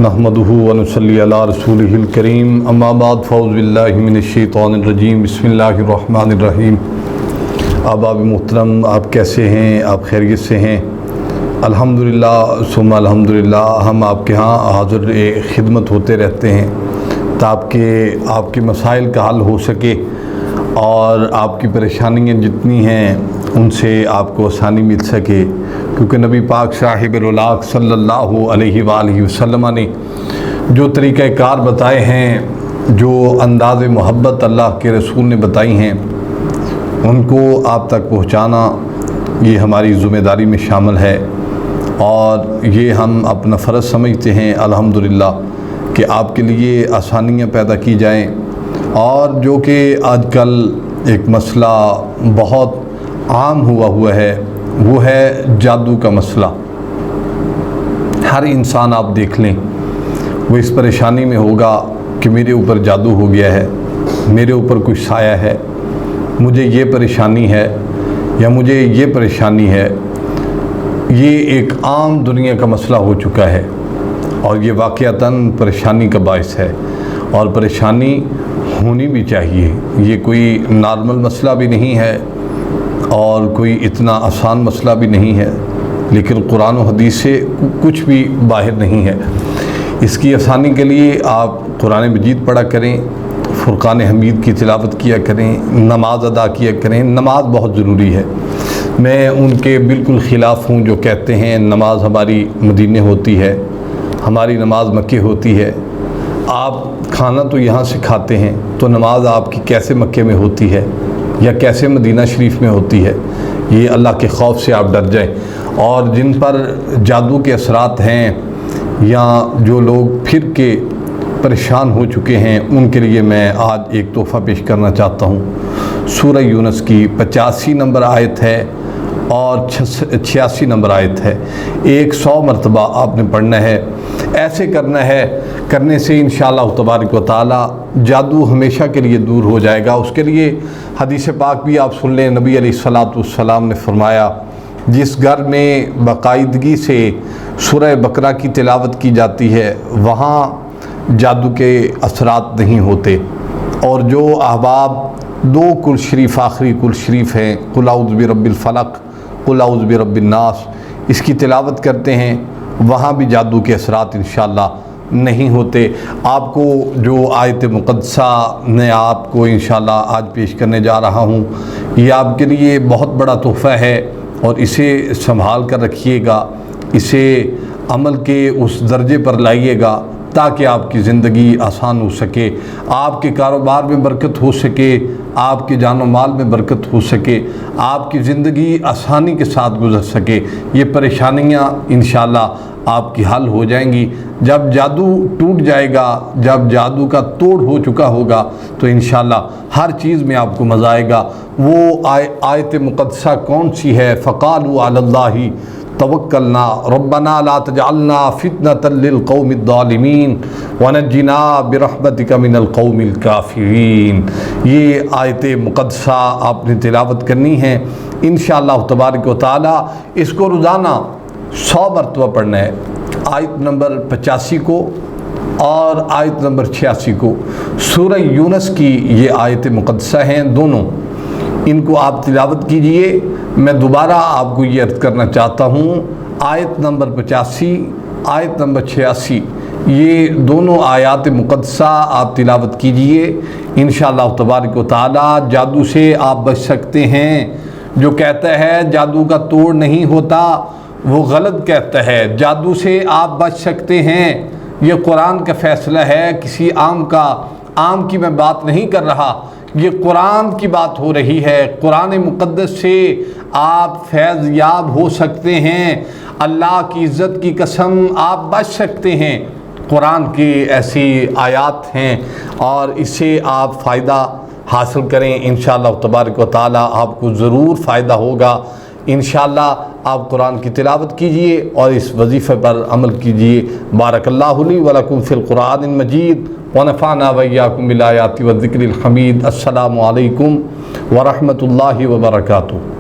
نحمدہ ونصلی علی رسولہ الکریم اما بعد فاعوذ باللہ من الشیطان الرجیم بسم اللہ الرحمن الرحیم۔ احباب محترم، آپ کیسے ہیں؟ آپ خیریت سے ہیں؟ الحمدللہ ثم الحمدللہ، ہم آپ کے ہاں حاضر خدمت ہوتے رہتے ہیں تاکہ آپ کے مسائل کا حل ہو سکے اور آپ کی پریشانیاں جتنی ہیں ان سے آپ کو آسانی مل سکے، کیونکہ نبی پاک صاحب الولاق صلی اللہ علیہ وآلہ وسلم نے جو طریقہ کار بتائے ہیں، جو انداز محبت اللہ کے رسول نے بتائی ہیں، ان کو آپ تک پہنچانا یہ ہماری ذمہ داری میں شامل ہے، اور یہ ہم اپنا فرض سمجھتے ہیں الحمدللہ کہ آپ کے لیے آسانیاں پیدا کی جائیں۔ اور جو کہ آج کل ایک مسئلہ بہت عام ہوا ہے وہ ہے جادو کا مسئلہ۔ ہر انسان آپ دیکھ لیں وہ اس پریشانی میں ہوگا کہ میرے اوپر جادو ہو گیا ہے، میرے اوپر کچھ سایہ ہے، مجھے یہ پریشانی ہے یا مجھے یہ پریشانی ہے۔ یہ ایک عام دنیا کا مسئلہ ہو چکا ہے اور یہ واقعتاً پریشانی کا باعث ہے، اور پریشانی ہونی بھی چاہیے۔ یہ کوئی نارمل مسئلہ بھی نہیں ہے اور کوئی اتنا آسان مسئلہ بھی نہیں ہے، لیکن قرآن و حدیث سے کچھ بھی باہر نہیں ہے۔ اس کی آسانی کے لیے آپ قرآن مجید پڑھا کریں، فرقان حمید کی تلاوت کیا کریں، نماز ادا کیا کریں۔ نماز بہت ضروری ہے۔ میں ان کے بالکل خلاف ہوں جو کہتے ہیں نماز ہماری مدینے ہوتی ہے، ہماری نماز مکے ہوتی ہے۔ آپ کھانا تو یہاں سے کھاتے ہیں، تو نماز آپ کی کیسے مکے میں ہوتی ہے یا کیسے مدینہ شریف میں ہوتی ہے؟ یہ اللہ کے خوف سے آپ ڈر جائیں۔ اور جن پر جادو کے اثرات ہیں یا جو لوگ پھر کے پریشان ہو چکے ہیں، ان کے لیے میں آج ایک تحفہ پیش کرنا چاہتا ہوں۔ سورہ یونس کی 85 نمبر آیت ہے اور 86 نمبر آیت ہے۔ 100 مرتبہ آپ نے پڑھنا ہے۔ ایسے کرنا ہے، کرنے سے انشاءاللہ تبارک و تعالی جادو ہمیشہ کے لیے دور ہو جائے گا۔ اس کے لیے حدیث پاک بھی آپ سن لیں۔ نبی علیہ الصلاۃ والسلام نے فرمایا، جس گھر میں باقاعدگی سے سورہ بقرہ کی تلاوت کی جاتی ہے وہاں جادو کے اثرات نہیں ہوتے۔ اور جو احباب دو کل شریف، آخری کل شریف ہیں، قل اعوذ برب الفلق، قل اعوذ برب الناس، اس کی تلاوت کرتے ہیں، وہاں بھی جادو کے اثرات انشاءاللہ نہیں ہوتے۔ آپ کو جو آیت مقدسہ میں آپ کو انشاءاللہ آج پیش کرنے جا رہا ہوں، یہ آپ کے لیے بہت بڑا تحفہ ہے، اور اسے سنبھال کر رکھیے گا، اسے عمل کے اس درجے پر لائیے گا تاکہ آپ کی زندگی آسان ہو سکے، آپ کے کاروبار میں برکت ہو سکے، آپ کے جان و مال میں برکت ہو سکے، آپ کی زندگی آسانی کے ساتھ گزر سکے۔ یہ پریشانیاں انشاءاللہ آپ کی حل ہو جائیں گی۔ جب جادو ٹوٹ جائے گا، جب جادو کا توڑ ہو چکا ہوگا، تو انشاءاللہ ہر چیز میں آپ کو مزہ آئے گا۔ وہ آیت مقدسہ کون سی ہے؟ فقالوا علی اللہ توکلنا ربنا لا تجعلنا فتنة للقوم الظالمین ونجنا برحمتک من القوم الکافرین۔ یہ آیت مقدسہ آپ نے تلاوت کرنی ہے انشاءاللہ تبارک و تعالی۔ اس کو روزانہ 100 مرتبہ پڑھنا ہے۔ آیت نمبر 85 کو اور آیت نمبر 86 کو، سورہ یونس کی یہ آیت مقدسہ ہیں دونوں، ان کو آپ تلاوت کیجئے۔ میں دوبارہ آپ کو یہ عرض کرنا چاہتا ہوں، آیت نمبر 85، آیت نمبر 86، یہ دونوں آیات مقدسہ آپ تلاوت کیجئے، انشاءاللہ تبارک و تعالی جادو سے آپ بچ سکتے ہیں۔ جو کہتا ہے جادو کا توڑ نہیں ہوتا وہ غلط کہتا ہے۔ جادو سے آپ بچ سکتے ہیں، یہ قرآن کا فیصلہ ہے، کسی عام کی میں بات نہیں کر رہا، یہ قرآن کی بات ہو رہی ہے۔ قرآن مقدس سے آپ فیض یاب ہو سکتے ہیں، اللہ کی عزت کی قسم آپ بچ سکتے ہیں۔ قرآن کی ایسی آیات ہیں اور اس سے آپ فائدہ حاصل کریں، انشاءاللہ تبارک و تعالی آپ کو ضرور فائدہ ہوگا۔ انشاءاللہ آپ قرآن کی تلاوت کیجئے اور اس وظیفے پر عمل کیجئے۔ بارک اللہ لی ولکم فی القرآن المجید ونفعنا وإیاکم بالآیات والذکر الحمید۔ السلام علیکم ورحمۃ اللہ وبرکاتہ۔